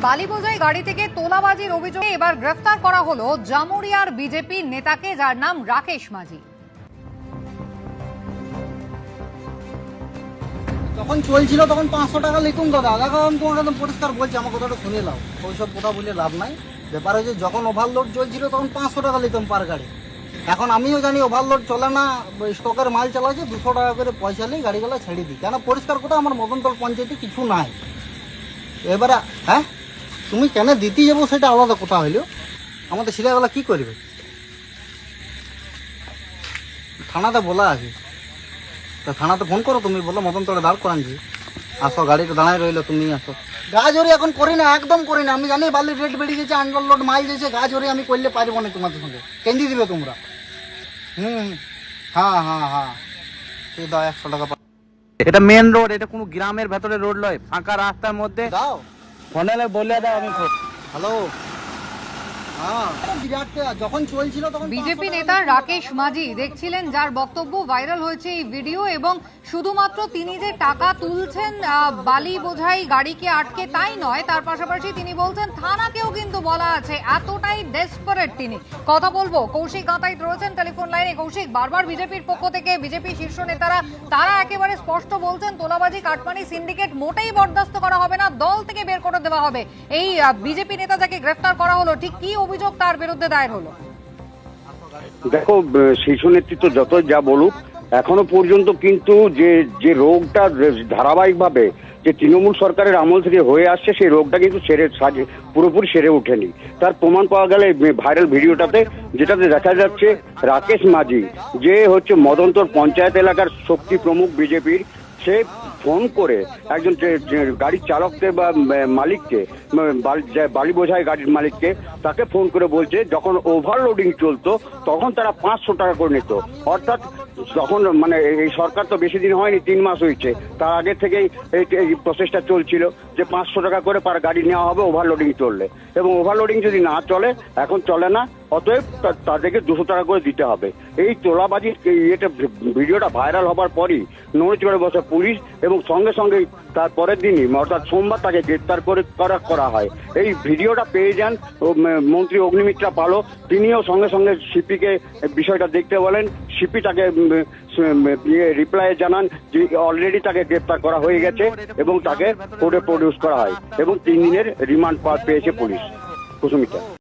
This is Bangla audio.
বালি বোঝাই গাড়ি থেকে তোলাবাজির অভিযোগে এবার গ্রেফতার করা হলো জামুরিয়ার বিজেপি নেতাকে, যার নাম রাকেশ মাঝি। যখন চলছিল তখন 500 টাকা লিখুন দাদা। দেখো আমি তোমাকে একদম পরিষ্কার বলছি, আমার কথাটা শুনে নাও, ওইসব কথা বলে লাভ নাই। ব্যাপার হচ্ছে যখন ওভারলোড চলছিল তখন 500 টাকা লিখতাম পার গাড়ি। এখন আমিও জানি ওভারলোড চলে না, স্টকের মাল চালাচ্ছে, 200 টাকা করে পয়সা নিয়ে গাড়িগুলো ছেড়ে দিই। কেন পরিষ্কার কথা, আমার মদনতল পঞ্চায়েতে কিছু নাই। এবারে হ্যাঁ, তুমি কেন দিতে যাবো সেটা আলাদা কথা হইলো, আমাদের ছেলেবেলা কি করবে? থানাতে বলা আছে, তা থানাতে ফোন করো, তুমি বলো মদনতলে দাঁড় করানছি, আসো, গাড়িটা দাঁড়ায় রইলো, তুমি আসো। গাছ ওরি এখন করি না, একদম করি না। আমি জানি বালির রেট বেড়ে গেছে, আন্ডারলোড মাইল গেছে, গাছ ওরি আমি করলে পারবো না তোমাদের সঙ্গে। কেন্দি দিবে তোমরা? হ্যাঁ হ্যাঁ হ্যাঁ, ঠিক দাও, 100 টাকা এটা মেন রোড, এটা কোনো গ্রামের ভেতরে রোড নয়, ফাঁকা রাস্তার মধ্যে দাও। ফোনে বলে দাও আমি। হ্যালো, যখন চলছিল তখন বিজেপি নেতা রাকেশ মাঝি দেখছিলেন, যার বক্তব্য ভাইরাল হয়েছে এই ভিডিও, এবং শুধুমাত্র তিনি যে টাকা তুলছেন বালি বোঝাই গাড়িকে আটকে তাই নয়, তার পাশাপাশি তিনি বলছেন থানাকেও কিন্তু বলা আছে। এতটাই ডেসপারেট তিনি। কথা বলবো, কৌশিক গাঁতাইত রয়েছেন টেলিফোন লাইনে। কৌশিক, বারবার বিজেপির পক্ষ থেকে বিজেপি শীর্ষ নেতারা তারা একেবারে স্পষ্ট বলছেন তোলাবাজি কাটমানি সিন্ডিকেট মোটেই বরদাস্ত করা হবে না, দল থেকে বের করে দেওয়া হবে। এই বিজেপি নেতা যাকে গ্রেফতার করা হলো, ঠিক কি অভিযোগ তার বিরুদ্ধে দায়ের হলো? দেখো, শীর্ষ নেতৃত্ব যত যা বলুক, এখনো পর্যন্ত কিন্তু যে রোগটা ধারাবাহিকভাবে যে তৃণমূল সরকারের আমল থেকে হয়ে আসছে, সেই রোগটা কিন্তু পুরোপুরি সেরে ওঠেনি। তার প্রমাণ পাওয়া গেলে ভাইরাল ভিডিওটাতে, যেটাতে দেখা যাচ্ছে রাকেশ মাঝি, যে হচ্ছে মদনতল পঞ্চায়েত এলাকার শক্তি প্রমুখ বিজেপির, সে ফোন করে একজন গাড়ির চালককে বা মালিককে, বালি বোঝাই গাড়ির মালিককে, তাকে ফোন করে বলছে যখন ওভারলোডিং চলতো তখন তারা 500 টাকা করে নিত। অর্থাৎ যখন মানে এই সরকার তো বেশি দিন হয়নি, 3 মাস হয়েছে, তার আগে থেকেই এই প্রসেসটা চলছিল যে 500 টাকা করে পার গাড়ি নেওয়া হবে ওভারলোডিং চললে, এবং ওভারলোডিং যদি না চলে, এখন চলে না, অতএব তাদেরকে 200 টাকা করে দিতে হবে। এই তোলাবাজির ভিডিওটা ভাইরাল হবার পরই নড়েচড়ে বসে পুলিশ, এবং সঙ্গে সঙ্গে তার পরের দিনই অর্থাৎ সোমবার তাকে গ্রেপ্তার করা হয়। এই ভিডিওটা পেয়ে যান মন্ত্রী অগ্নিমিত্রা পালও, তিনিও সঙ্গে সঙ্গে সিপিকে বিষয়টা দেখতে বলেন। সিপি তাকে রিপ্লাই জানান যে অলরেডি তাকে গ্রেপ্তার করা হয়ে গেছে, এবং তাকে কোর্টে প্রডিউস করা হয়, এবং 3 দিনের রিমান্ড পেয়েছে পুলিশ। কুসুমিতা।